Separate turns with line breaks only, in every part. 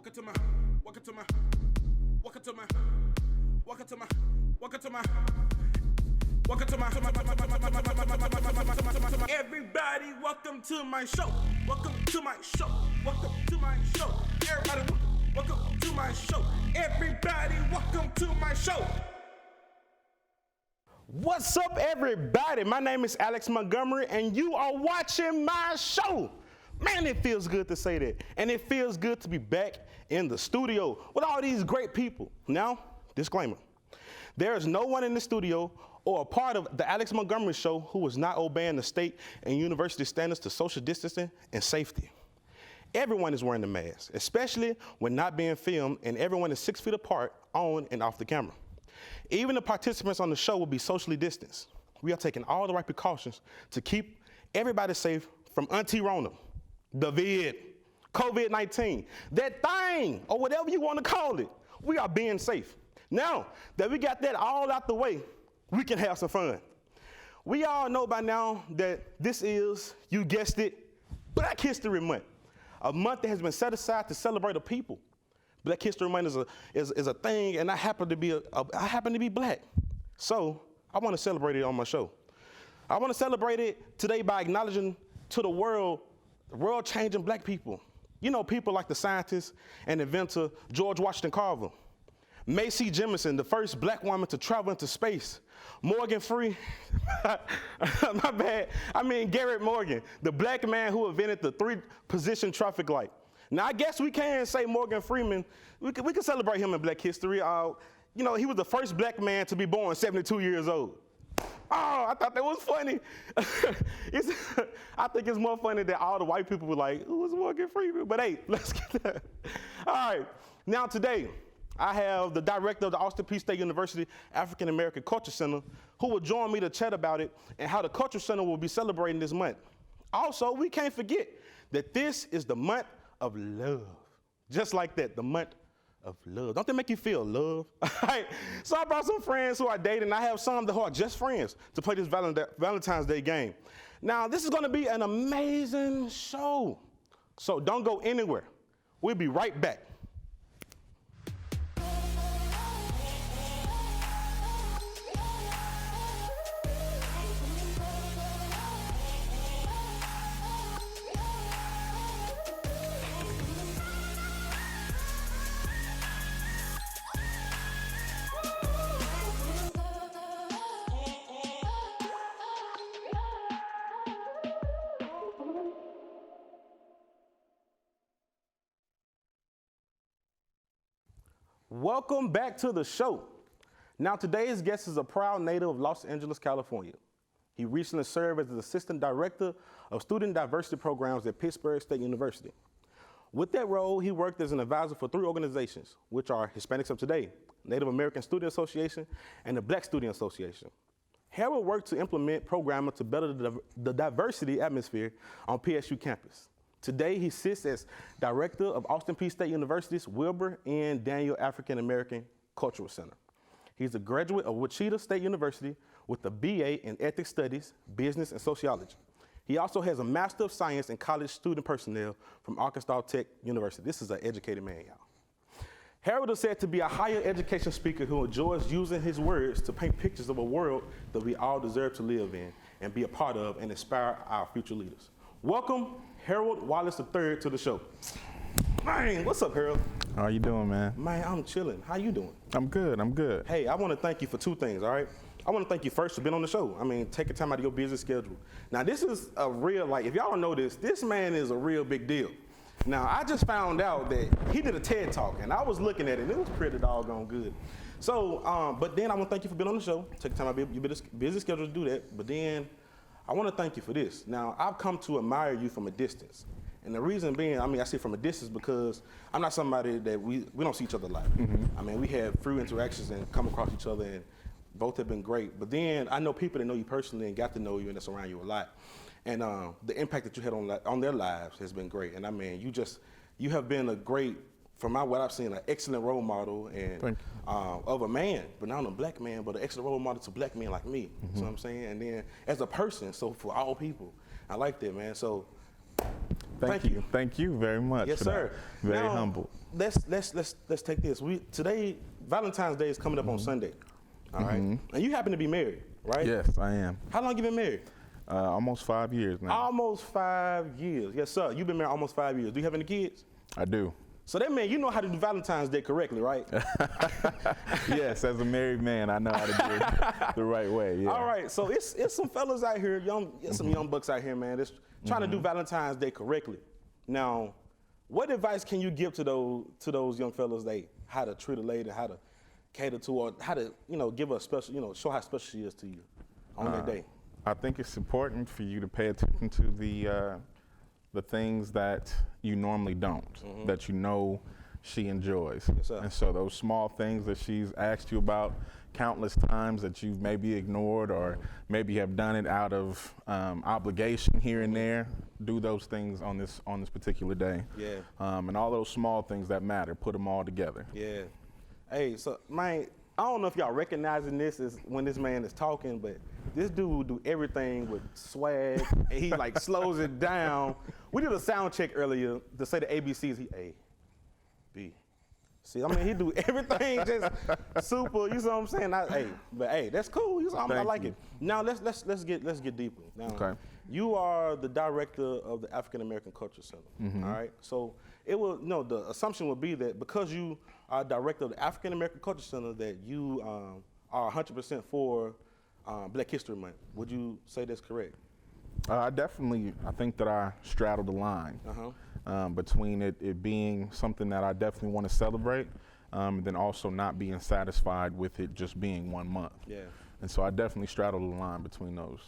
Welcome to my, welcome to my, welcome to my, welcome to my, welcome to my, welcome to my, everybody, welcome to my show. Welcome to my show. Welcome to my show. Everybody, welcome to my show. Everybody, welcome to my show. What's up, everybody? My name is Alex Montgomery, and you are watching my show. Man, it feels good to say that. And it feels good to be back in the studio with all these great people. Now, disclaimer. There is no one in the studio or a part of the Alex Montgomery Show who is not obeying the state and university standards to social distancing and safety. Everyone is wearing the mask, especially when not being filmed, and everyone is 6 feet apart on and off the camera. Even the participants on the show will be socially distanced. We are taking all the right precautions to keep everybody safe from Auntie Rona, the vid, COVID-19, that thing, or whatever you want to call it. We are being safe. Now that we got that all out the way, we can have some fun. We all know by now that this is, you guessed it, Black History Month, a month that has been set aside to celebrate a people. Black History Month is a thing, and I happen to be black. So I want to celebrate it on my show. I want to celebrate it today by acknowledging to the world-changing black people. You know, people like the scientist and inventor George Washington Carver, Macy Jemison, the first black woman to travel into space, Morgan Freeman, my bad, I mean Garrett Morgan, the black man who invented the 3-position traffic light. Now, I guess we can say Morgan Freeman, we can celebrate him in Black history. You know, he was the first black man to be born 72 years old. Oh, I thought that was funny. I think it's more funny that all the white people were like, who was Morgan Freeman? But hey, let's get that. All right, now today, I have the director of the Austin Peay State University African American Culture Center, who will join me to chat about it and how the Culture Center will be celebrating this month. Also, we can't forget that this is the month of love. Just like that, the month of love. Don't that make you feel love? All right, so I brought some friends who are dating. I have some who are just friends to play this Valentine's Day game. Now, this is gonna be an amazing show. So don't go anywhere. We'll be right back. Welcome back to the show. Now, today's guest is a proud native of Los Angeles, California. He recently served as the Assistant Director of Student Diversity Programs at Pittsburgh State University. With that role, he worked as an advisor for 3 organizations, which are Hispanics of Today, Native American Student Association, and the Black Student Association. Harold worked to implement programming to better the diversity atmosphere on PSU campus. Today, he sits as director of Austin Peay State University's Wilbur and Daniel African American Cultural Center. He's a graduate of Wichita State University with a BA in Ethics Studies, Business, and Sociology. He also has a Master of Science in College Student Personnel from Arkansas Tech University. This is an educated man, y'all. Harold is said to be a higher education speaker who enjoys using his words to paint pictures of a world that we all deserve to live in and be a part of and inspire our future leaders. Welcome, Harold Wallace III, to the show. Man, what's up, Harold?
How you doing, man?
Man, I'm chilling. How you doing?
I'm good, I'm good.
Hey, I want to thank you for 2 things, all right? I want to thank you first for being on the show. I mean, taking time out of your busy schedule. Now, this is a real, like, if y'all don't know this man is a real big deal. Now, I just found out that he did a TED Talk, and I was looking at it, and it was pretty doggone good. So, but then I want to thank you for being on the show, taking time out of your busy schedule to do that, but then I want to thank you for this. Now, I've come to admire you from a distance. And the reason being, I mean, I see it from a distance because I'm not somebody that we don't see each other a lot. I mean, we have few interactions and come across each other, and both have been great. But then I know people that know you personally and got to know you and that's around you a lot. And the impact that you had on their lives has been great. And I mean, you have been a great, from what I've seen, an excellent role model and of a man, but not a black man, but an excellent role model to black men like me. You know what I'm saying? And then as a person, so for all people, I like that, man. So
Thank you. Thank you very much.
Yes, sir.
Very humble.
let's take this. Today Valentine's Day is coming up on Sunday. All right, and you happen to be married, right?
Yes, I am.
How long you been married?
Almost 5 years now.
Almost 5 years. Yes, sir. You've been married almost 5 years. Do you have any kids?
I do.
So that means you know how to do Valentine's Day correctly, right?
Yes, as a married man, I know how to do it the right way. Yeah.
All right. So it's some fellas out here, some young bucks out here, man, that's trying to do Valentine's Day correctly. Now, what advice can you give to those young fellas, how to treat a lady, how to cater to her, how to give her a special, show how special she is to you on that day?
I think it's important for you to pay attention to the things that you normally don't, that you know she enjoys.
Yes, sir.
And so those small things that she's asked you about countless times that you've maybe ignored or maybe have done it out of obligation here and there, do those things on this particular day.
Yeah.
And all those small things that matter, put them all together.
Yeah. Hey, so man, I don't know if y'all recognizing this is when this man is talking, but this dude do everything with swag. And he like slows it down. We did a sound check earlier to say the ABCs. He A, B, C. I mean, he do everything just super. You know what I'm saying? But hey, that's cool. I like it. Now let's get deeper. Now,
Okay.
You are the director of the African American Culture Center. All right. So it will the assumption would be that because you are director of the African American Culture Center, that you are 100% for Black History Month. Would you say that's correct?
I think that I straddle the line between it being something that I definitely want to celebrate, and then also not being satisfied with it just being 1 month.
Yeah.
And so I definitely straddle the line between those.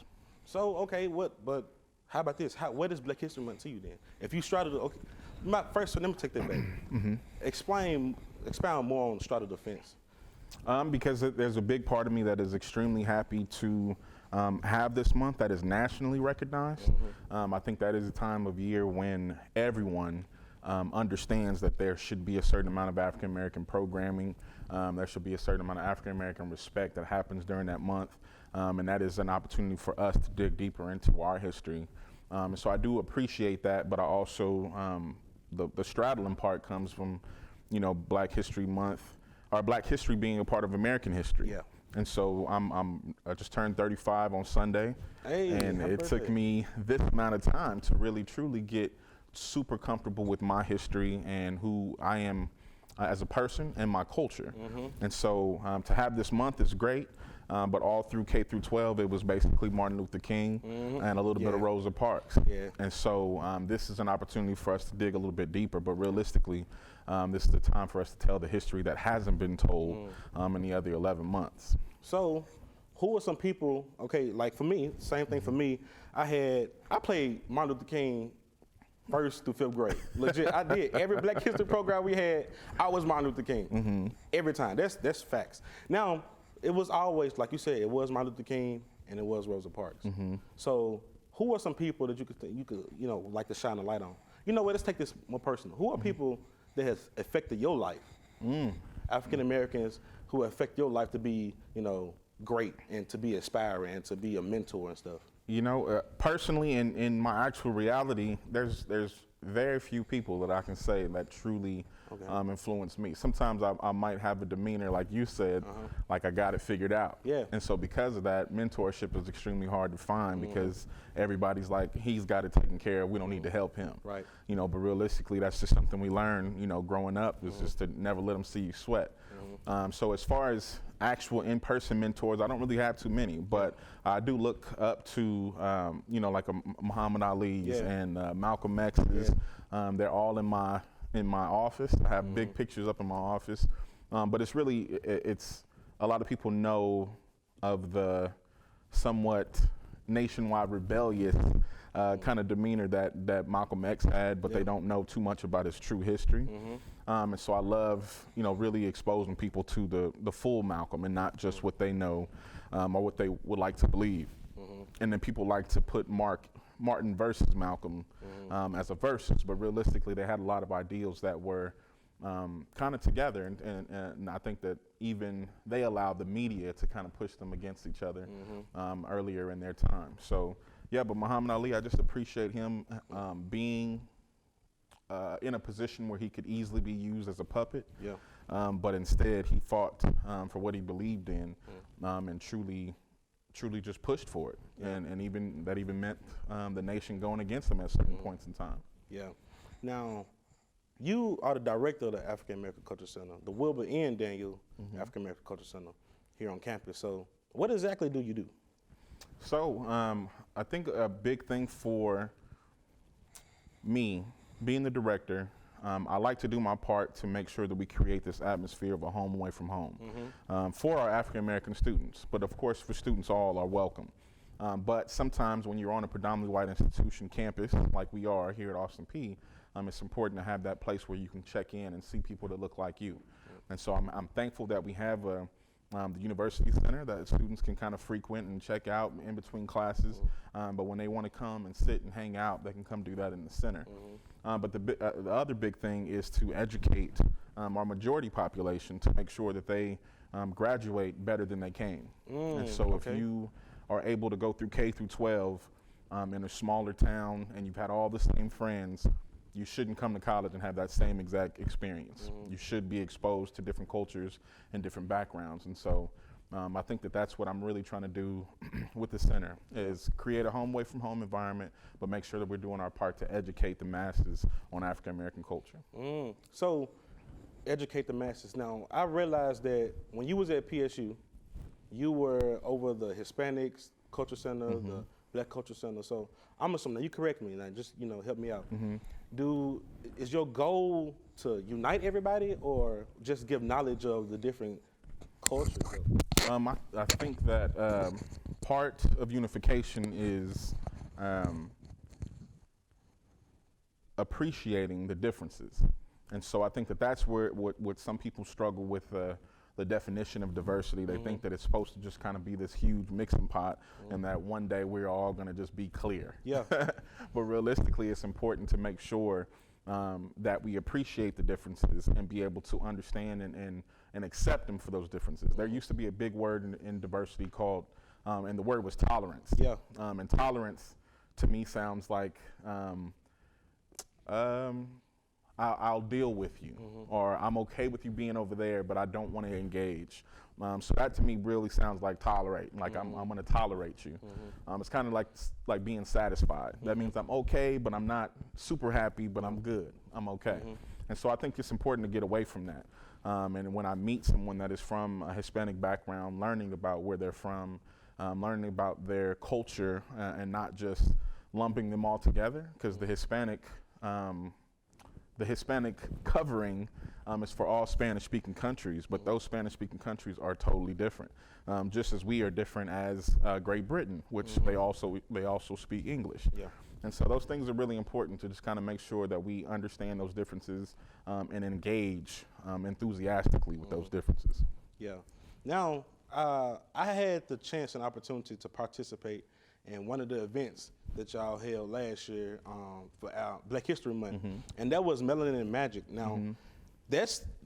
So okay, but how about this? What is Black History Month to you then? If you straddle first, let me take that back. Expound more on straddle the fence.
Because there's a big part of me that is extremely happy to have this month that is nationally recognized. I think that is a time of year when everyone understands that there should be a certain amount of African American programming. There should be a certain amount of African American respect that happens during that month. And that is an opportunity for us to dig deeper into our history. And so I do appreciate that, but I also, the straddling part comes from, Black History Month, or Black history being a part of American history.
Yeah.
And so I just turned 35 on Sunday, and it took me this amount of time to really truly get super comfortable with my history and who I am as a person and my culture. And so to have this month is great, but all through K through 12, it was basically Martin Luther King and a little bit of Rosa Parks.
Yeah.
And so this is an opportunity for us to dig a little bit deeper, but realistically, this is the time for us to tell the history that hasn't been told in the other 11 months.
So who are some people, like for me, same thing for me, I played Martin Luther King 1st through 5th grade. Legit, I did. Every Black History program we had, I was Martin Luther King. Every time. That's facts. Now, it was always, like you said, it was Martin Luther King and it was Rosa Parks. So who are some people that you could like to shine a light on? You know what, let's take this more personal. Who are people that has affected your life? African Americans who affect your life to be, great and to be aspiring and to be a mentor and stuff.
Personally, in my actual reality, there's very few people that I can say that truly influenced me. Sometimes I might have a demeanor, like you said, like I got it figured out.
Yeah.
And so because of that, mentorship is extremely hard to find because everybody's like, he's got it taken care of, we don't need to help him.
Right.
But realistically, that's just something we learn, growing up, is just to never let them see you sweat. So as far as actual in-person mentors, I don't really have too many, but I do look up to, like a Muhammad Ali's and Malcolm X's. They're all in my office. I have big pictures up in my office, but it's really, it's a lot of people know of the somewhat nationwide rebellious kind of demeanor that Malcolm X had, but they don't know too much about his true history. And so I love, really exposing people to the full Malcolm and not just what they know or what they would like to believe. And then people like to put Martin versus Malcolm as a versus, but realistically they had a lot of ideals that were kind of together, and I think that even they allowed the media to kind of push them against each other earlier in their time. So yeah, but Muhammad Ali, I just appreciate him being in a position where he could easily be used as a puppet.
Yeah.
But instead, he fought for what he believed in, and truly just pushed for it.
Yeah.
And even meant the nation going against him at certain points in time.
Yeah. Now, you are the director of the African American Culture Center, the Wilbur N. Daniel African American Culture Center here on campus. So what exactly do you do?
So I think a big thing for me, being the director, I like to do my part to make sure that we create this atmosphere of a home away from home for our African American students. But of course, for students all are welcome. But sometimes when you're on a predominantly white institution campus, like we are here at Austin Peay, it's important to have that place where you can check in and see people that look like you. And so I'm thankful that we have the University Center that students can kind of frequent and check out in between classes. But when they want to come and sit and hang out, they can come do that in the center. But the other big thing is to educate our majority population to make sure that they graduate better than they came. And so if you are able to go through K through 12 in a smaller town and you've had all the same friends, you shouldn't come to college and have that same exact experience. You should be exposed to different cultures and different backgrounds. And so I think that that's what I'm really trying to do with the center, is create a home away from home environment, but make sure that we're doing our part to educate the masses on African American culture.
So educate the masses. Now, I realized that when you was at PSU, you were over the Hispanics Culture Center, the Black Culture Center. So I'm assuming, you correct me, now just help me out. Is your goal to unite everybody or just give knowledge of the different cultures?
I think that part of unification is appreciating the differences. And so I think that that's where what some people struggle with the definition of diversity. They think that it's supposed to just kind of be this huge mixing pot and that one day we're all going to just be clear. Yeah. But realistically, it's important to make sure that we appreciate the differences and be able to understand and accept them for those differences. There used to be a big word in diversity called, and the word was tolerance. Yeah. And tolerance to me sounds like I'll deal with you, or I'm okay with you being over there, but I don't want to engage. So that to me really sounds like tolerate, like I'm going to tolerate you. It's kind of like being satisfied. That means I'm okay, but I'm not super happy, but I'm good. I'm okay. And so I think it's important to get away from that. And when I meet someone that is from a Hispanic background, learning about where they're from, learning about their culture, and not just lumping them all together, because the Hispanic covering is for all Spanish-speaking countries, but those Spanish-speaking countries are totally different, just as we are different as Great Britain, which they also speak English. Yeah. And so those things are really important to just kind of make sure that we understand those differences and engage enthusiastically with those differences. Yeah.
Now, I had the chance and opportunity to participate in one of the events that y'all held last year for our Black History Month, and that was Melanin and Magic. Now,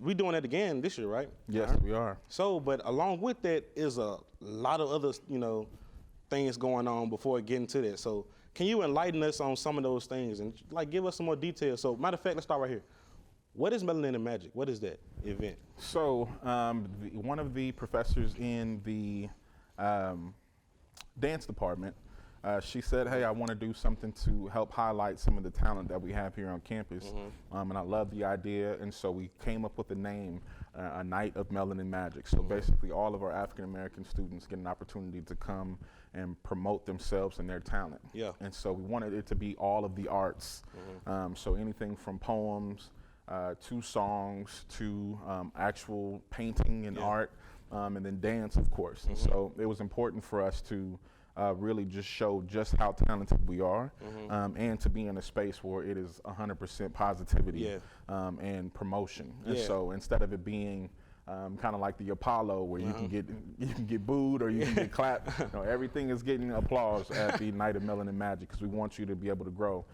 we doing that again this year, right?
Yes, we are.
So, but along with that is a lot of other, things going on before getting to that. So, can you enlighten us on some of those things and give us some more details? So, matter of fact, let's start right here. What is Melanin and Magic? What is that event?
So, one of the professors in the dance department, she said, hey, I want to do something to help highlight some of the talent that we have here on campus. And I love the idea. And so we came up with the name, A Night of Melanin Magic. So basically all of our African-American students get an opportunity to come and promote themselves and their talent. Yeah. And so we wanted it to be all of the arts. So anything from poems to songs to actual painting and art, and then dance, of course. And so it was important for us to really just show just how talented we are, and to be in a space where it is 100% positivity and promotion. And so instead of it being kind of like the Apollo, where you can get booed or you can get clapped, everything is getting applause at the Night of Melanin Magic, because we want you to be able to grow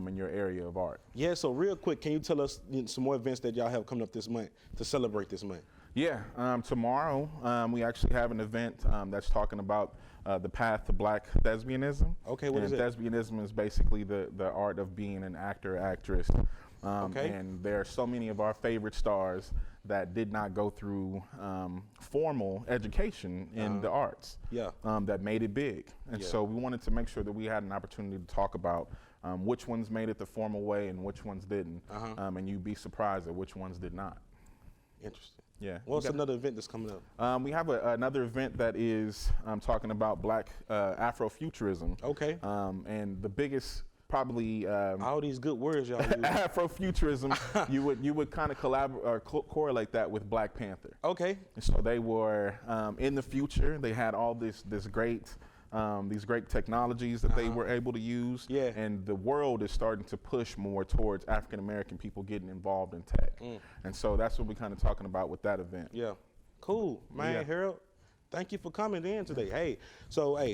in your area of art. Yeah. So real quick, can you tell us some more events that y'all have coming up this month to celebrate this month? Yeah. Tomorrow we actually have an event that's talking about the path to Black thespianism. Okay, what is it? Thespianism is basically the art of being an actor, actress, And there are so many of our favorite stars that did not go through formal education in the arts that made it big. And so we wanted to make sure that we had an opportunity to talk about which ones made it the formal way and which ones didn't. And you'd be surprised at which ones did not.
Interesting.
Yeah.
What's another event that's coming up?
We have another event that is talking about Black Afrofuturism.
Okay.
And the biggest, probably
all these good words y'all use.
Afrofuturism, you would kind of correlate that with Black Panther.
Okay.
So they were in the future. They had all these great technologies that they were able to use. Yeah. And the world is starting to push more towards African American people getting involved in tech. And so that's what we're kind of talking about with that event.
Yeah. Cool, man. Harold, thank you for coming in today. Hey,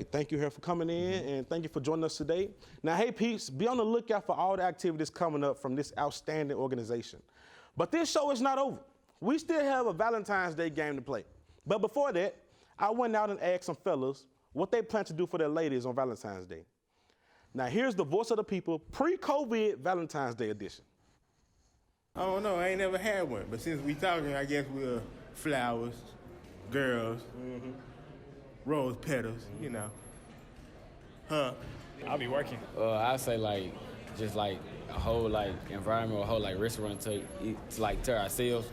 thank you, Harold, for coming in, and thank you for joining us today. Now, hey, peeps, be on the lookout for all the activities coming up from this outstanding organization. But this show is not over. We still have a Valentine's Day game to play. But before that, I went out and asked some fellas what they plan to do for their ladies on Valentine's Day. Now, here's the voice of the people, pre-COVID Valentine's Day edition.
I don't know, I ain't never had one, but since we talking, I guess we're flowers, girls, rose petals, you know.
I'll be working.
I say just a whole environment, a whole restaurant to ourselves,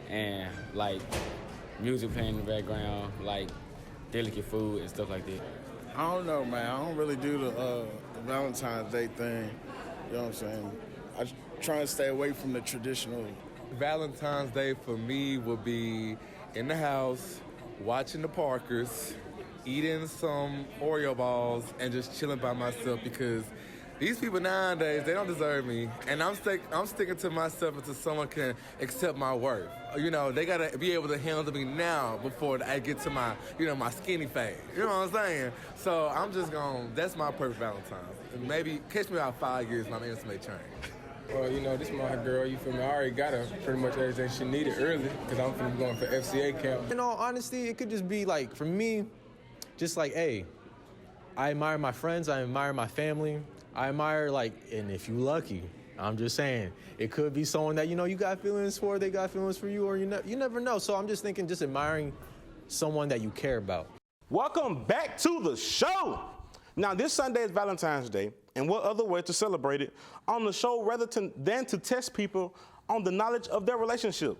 and music playing in the background, delicate food and stuff like that.
I don't know, man. I don't really do the Valentine's Day thing. You know what I'm saying? I try to stay away from the traditional.
Valentine's Day for me would be in the house, watching the Parkers, eating some Oreo balls, and just chilling by myself because these people nowadays, they don't deserve me. And I'm sticking to myself until someone can accept my worth. You know, they gotta be able to handle me now before I get to my, my skinny phase. You know what I'm saying? So I'm just that's my perfect Valentine's. And maybe catch me about 5 years, my answer may change.
Well, this is my girl, you feel me? I already got her pretty much everything she needed early because I'm finna be going for FCA camp.
In all honesty, it could just be for me, just hey, I admire my friends, I admire my family, I admire and if you lucky, I'm just saying, it could be someone that, you got feelings for, they got feelings for you, or you never know. So I'm just thinking, just admiring someone that you care about.
Welcome back to the show. Now, this Sunday is Valentine's Day, and what other way to celebrate it on the show than to test people on the knowledge of their relationship?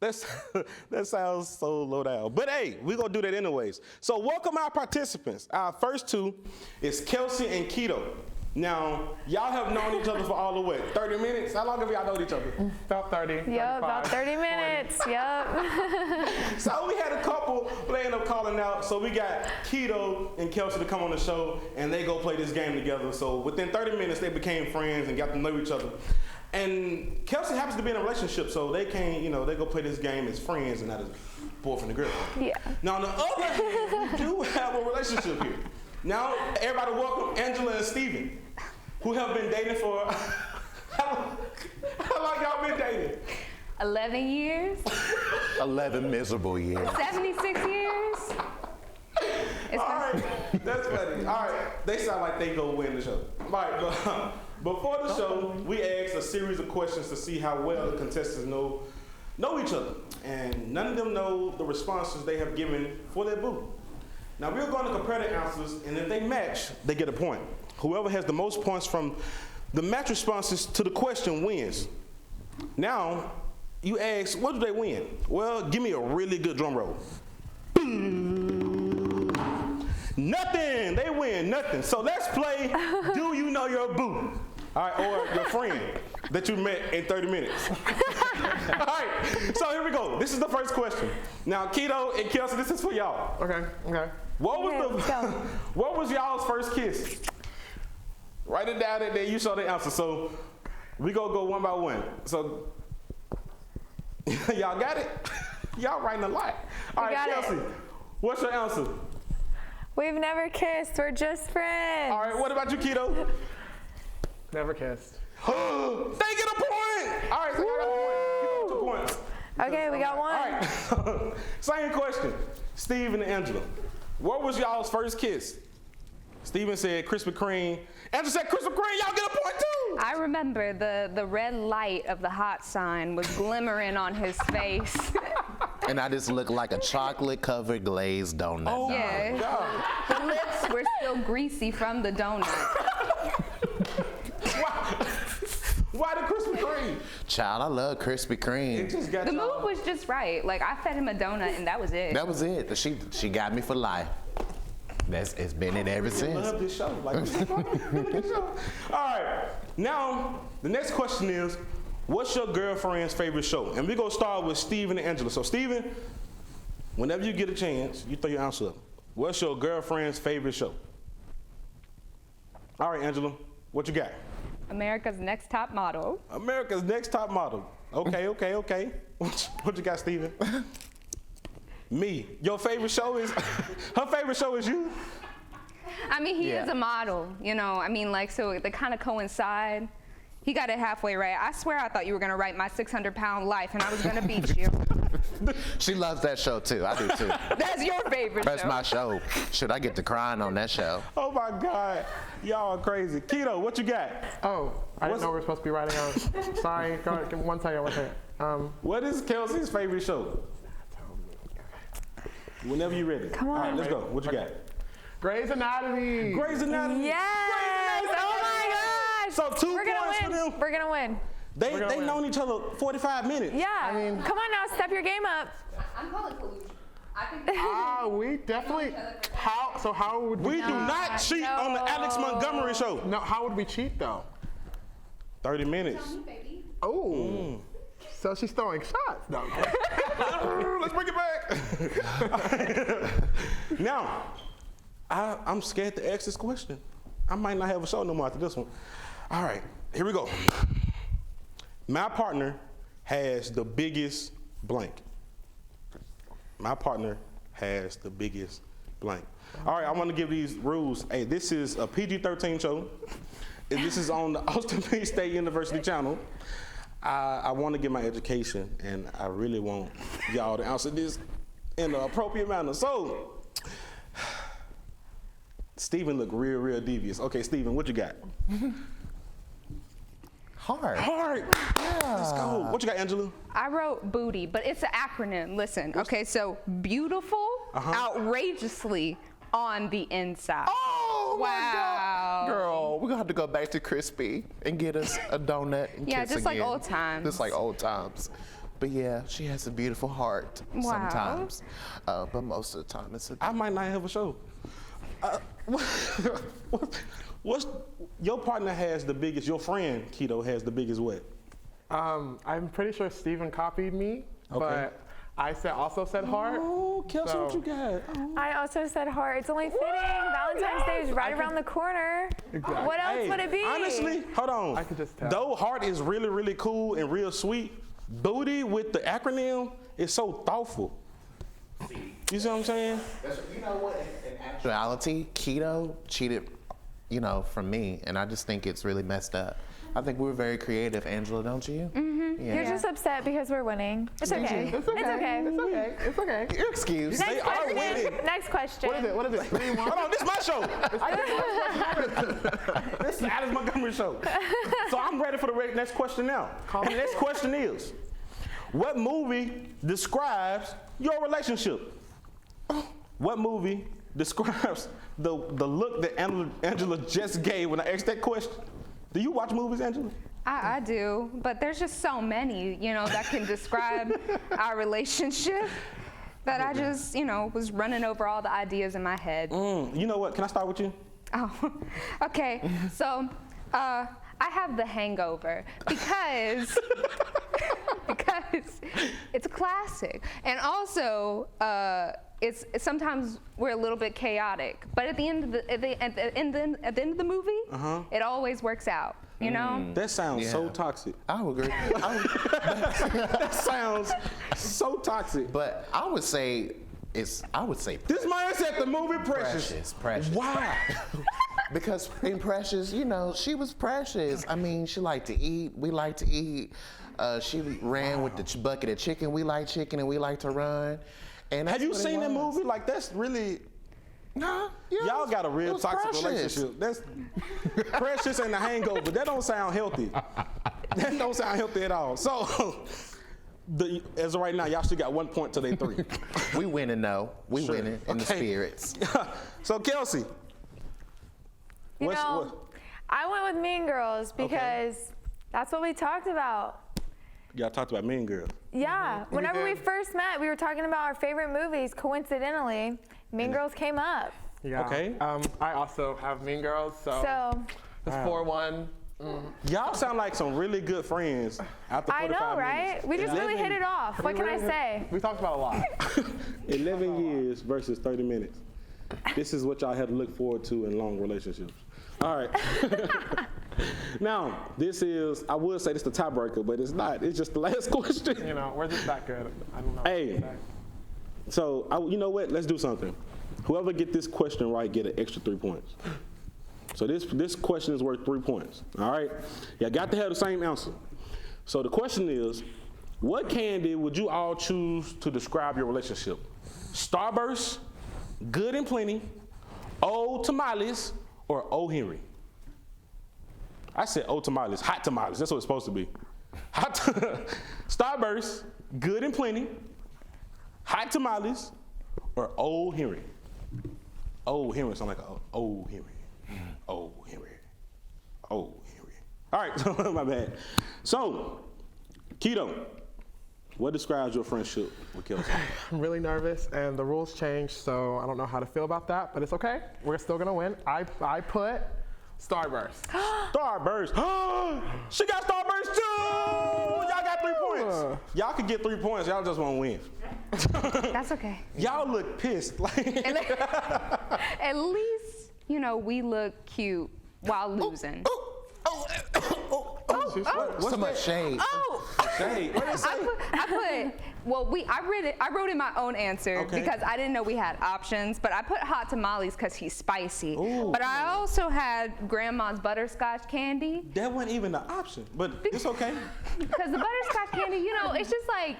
That sounds so low down. But hey, we're going to do that anyways. So welcome our participants. Our first two is Kelsey and Keto. Now, y'all have known each other for all the way, 30 minutes? How long have y'all known each other?
About 30.
Yep, about 30 minutes. Yep.
So we had a couple end up calling out. So we got Keto and Kelsey to come on the show, and they go play this game together. So within 30 minutes, they became friends and got to know each other. And Kelsey happens to be in a relationship, so they can't, they go play this game as friends and not as boyfriend and girlfriend.
Yeah.
Now, on the other hand, we do have a relationship here. Now, everybody welcome Angela and Steven, who have been dating for, how long y'all been dating?
11 years.
11 miserable years.
76 years.
All right, that's funny. All right, they sound like they go win the show. All right, but before the show, we asked a series of questions to see how well the contestants know each other. And none of them know the responses they have given for their boo. Now, we're going to compare the answers, and if they match, they get a point. Whoever has the most points from the match responses to the question wins. Now, you ask, what do they win? Well, give me a really good drum roll. Nothing. They win nothing. So let's play Do You Know Your Boo? All right, or your friend that you met in 30 minutes. All right, so here we go. This is the first question. Now, Keto and Kelsey, this is for y'all.
Okay.
What was y'all's first kiss? Write it down and then you show the answer. So we gonna go one by one. So y'all got it? Y'all writing a lot. All right, Kelsey, what's your answer?
We've never kissed. We're just friends.
All right, what about you, Keto?
Never kissed.
They get a point. All right, so y'all got a point. Keep 2 points.
Okay, we got one.
All right, same question. Steve and Angela, what was y'all's first kiss? Steven said Krispy Kreme. Angela said Krispy Kreme. Y'all get a point too.
I remember the red light of the hot sign was glimmering on his face.
And I just look like a chocolate-covered glazed donut.
Oh,
Yeah.
my God.
The lips were still greasy from the donut.
Why the Krispy Kreme?
Child, I love Krispy Kreme.
It just got
The
y'all-
move was just right. Like, I fed him a donut and that was it.
That was it. She got me for life. It's been it ever
I
since.
love this show. Like, this is good show. All right. Now, the next question is, what's your girlfriend's favorite show? And we're going to start with Steven and Angela. So, Steven, whenever you get a chance, you throw your answer up. What's your girlfriend's favorite show? All right, Angela, what you got?
America's Next Top Model.
America's Next Top Model. Okay. What you got, Steven? Me. Your favorite show is, her favorite show is you?
I mean, he is a model, you know. I mean, like, so they kind of coincide. He got it halfway right. I swear I thought you were going to write my 600-pound life and I was going to beat you.
She loves that show too. I do too.
That's your favorite
That's
show.
my show. Should I get to crying on that show?
Oh my God. Y'all are crazy. Keto, what you got?
Oh, I didn't know we were supposed to be writing out. Sorry, go ahead, give me one second.
What is Kelsey's favorite show? Whenever you're ready.
Come on.
All right, let's go. What you got?
Grey's Anatomy.
Grey's Anatomy.
Yes! Oh my gosh!
So 2
We're gonna
points for
win.
them.
We're gonna win.
They known each other 45 minutes.
Yeah. Come on now, step your game up.
I'm calling collusion. I think
We definitely. How would we?
We do not cheat on the Alex Montgomery Show.
No, how would we cheat though?
30 minutes.
Oh. So she's throwing shots. No.
Let's bring it back. Now, I'm scared to ask this question. I might not have a show no more after this one. All right, here we go. My partner has the biggest blank. My partner has the biggest blank. All right, I want to give these rules. Hey, this is a PG-13 show. This is on the Austin Peay State University channel. I want to get my education, and I really want y'all to answer this in an appropriate manner. So, Steven looked real devious. Okay, Steven, what you got?
Hard.
Yeah. Let's go. What you got, Angela?
I wrote booty, but it's an acronym. Listen, okay, so beautiful, outrageously on the inside.
Oh
wow.
my God. Girl, we're gonna have to go back to Crispy and get us a donut and
Yeah,
kiss
just like
again.
old times.
Just like old times. But yeah, she has a beautiful heart sometimes. But most of the time it's a
I might not have a show. What's your partner has the biggest? Your friend Keto has the biggest what?
I'm pretty sure Steven copied me,
Okay.
but I also said heart.
Oh, Kelsey,
So-
what you got? Oh.
I also said heart. It's only fitting. Valentine's Day is right around the corner.
Exactly.
What else
Hey,
would it be?
honestly, hold on.
I could just tell.
Though heart is really cool and real sweet, booty with the acronym is so thoughtful. You see what I'm saying?
You know what? In actuality, Keto cheated, from me, and I just think it's really messed up. I think we're very creative, Angela, don't you?
Mm-hmm.
Yeah.
You're just upset because we're winning. It's okay.
It's okay. It's okay.
You're excused.
They are winning.
Next question.
What is it? 3-1?
Hold on, this is my show. This is the Alex Montgomery Show. So I'm ready for the next question now. And the next question is, what movie describes your relationship? What movie describes the look that Angela just gave when I asked that question? Do you watch movies, Angela?
I do, but there's just so many, that can describe our relationship that I just, was running over all the ideas in my head.
You know what? Can I start with you?
Oh, okay. So, I have The Hangover because it's a classic, and also it's sometimes we're a little bit chaotic, but at the end of the movie, it always works out. You know?
That sounds so toxic.
I would agree.
That sounds so toxic.
But I would say
This man said the movie Precious.
Precious.
Why?
Because in Precious, she was precious. I mean, she liked to eat. We like to eat. She ran with the bucket of chicken. We like chicken and we like to run. And
Have you seen that movie? Like, that's really...
Nah, Yeah,
Y'all got a real toxic
precious.
relationship. That's Precious and the Hangover. That don't sound healthy. That don't sound healthy at all. So, as of right now, y'all still got 1 point to they 3.
We winning though. We winning in the spirits.
So, Kelsey.
You know, I went with Mean Girls because that's what we talked about.
Y'all talked about Mean Girls.
Yeah, whenever we first met, we were talking about our favorite movies. Coincidentally, Mean Girls came up.
Yeah.
Okay.
I also have Mean Girls, so it's 4-1.
Y'all sound like some really good friends after 45 minutes.
I know, right? We just really hit it off. What can I say?
We talked about a lot.
11 years versus 30 minutes. This is what y'all had to look forward to in long relationships. All right. Now, this is, I would say this is the tiebreaker, but it's not. It's just the last question.
You know, we're just that good. I don't know.
Hey, so you know what? Let's do something. Whoever get this question right get an extra 3 points. So this question is worth 3 points. All right? Y'all got to have the same answer. So the question is, what candy would you all choose to describe your relationship? Starburst, Good and Plenty, Old Tamales, or O. Henry? I said O tamales, hot tamales. That's what it's supposed to be. Starburst, Good and Plenty, hot tamales, or Old Henry. Old Henry sound like a Old Henry. Old Henry. Old Henry. All right, my bad. So, Keto, what describes your friendship with Kelsey?
I'm really nervous, and the rules changed, so I don't know how to feel about that, but it's okay. We're still gonna win. I put Starburst.
Starburst. She got Starburst too! Y'all got 3 points. Y'all could get 3 points. Y'all just won't win.
That's okay.
Y'all look pissed.
At least, you know, we look cute while losing.
What's so much shade?
Shade. What did it say?
I wrote in my own answer because I didn't know we had options, but I put hot tamales because he's spicy.
Ooh.
But I also had grandma's butterscotch candy.
That wasn't even an option, but it's okay.
Because the butterscotch candy, you know, it's just like,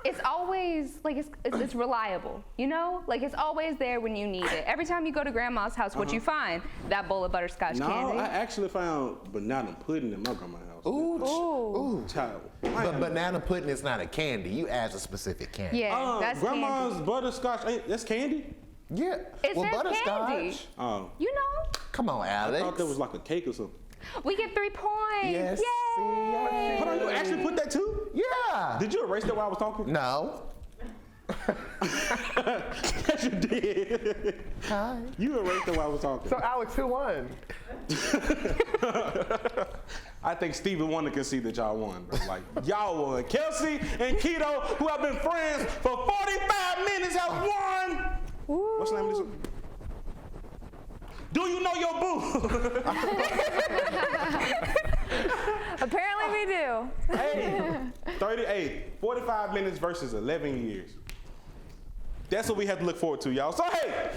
it's always, like, it's reliable, you know? Like, it's always there when you need it. Every time you go to grandma's house, what you find? That bowl of butterscotch candy.
No, I actually found banana pudding in my grandma's house.
Ooh.
Child.
But banana pudding is not a candy. You add a specific candy.
Yeah, that's
grandma's
candy.
butterscotch, that's candy?
Yeah.
It
well,
says
butterscotch.
candy.
Oh.
You know?
Come on, Alex.
I thought that was like a cake or something.
We get 3 points.
Yes.
Yay!
Hold on, you actually put that too?
Yeah.
Did you erase that while I was talking?
No.
Yes, you did.
Hi.
You erased it while I was talking.
So, Alex, who won?
I think Stevie Wonder can see that y'all won, bro. Like, y'all won. Kelsey and Keto, who have been friends for 45 minutes, have won.
Ooh.
What's the name of this one? Do you know your boo?
Apparently we do.
Hey, 45 minutes versus 11 years. That's what we have to look forward to, y'all. So, hey,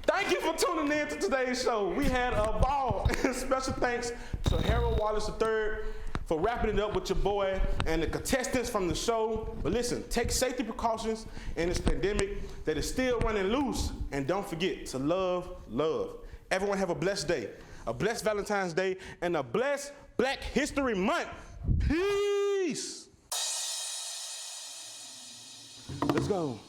thank you for tuning in to today's show. We had a ball. Special thanks to Harold Wallace III for wrapping it up with your boy and the contestants from the show. But listen, take safety precautions in this pandemic that is still running loose. And don't forget to love. Everyone have a blessed day, a blessed Valentine's Day, and a blessed Black History Month. Peace. Let's go.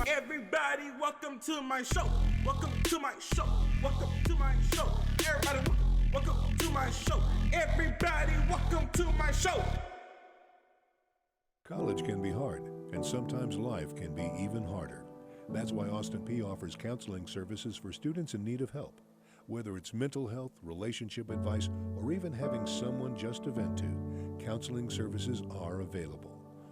Everybody, welcome to my show. Welcome to my show. Welcome to my show. Everybody, welcome to my show. Everybody, welcome to my show.
College can be hard, and sometimes life can be even harder. That's why Austin Peay offers counseling services for students in need of help. Whether it's mental health, relationship advice, or even having someone just to vent to, counseling services are available.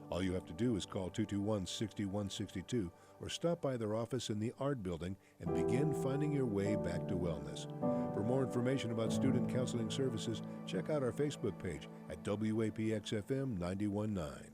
All you have to do is call 221-6162 or stop by their office in the Art Building and begin finding your way back to wellness. For more information about student counseling services, check out our Facebook page at WAPXFM 91.9.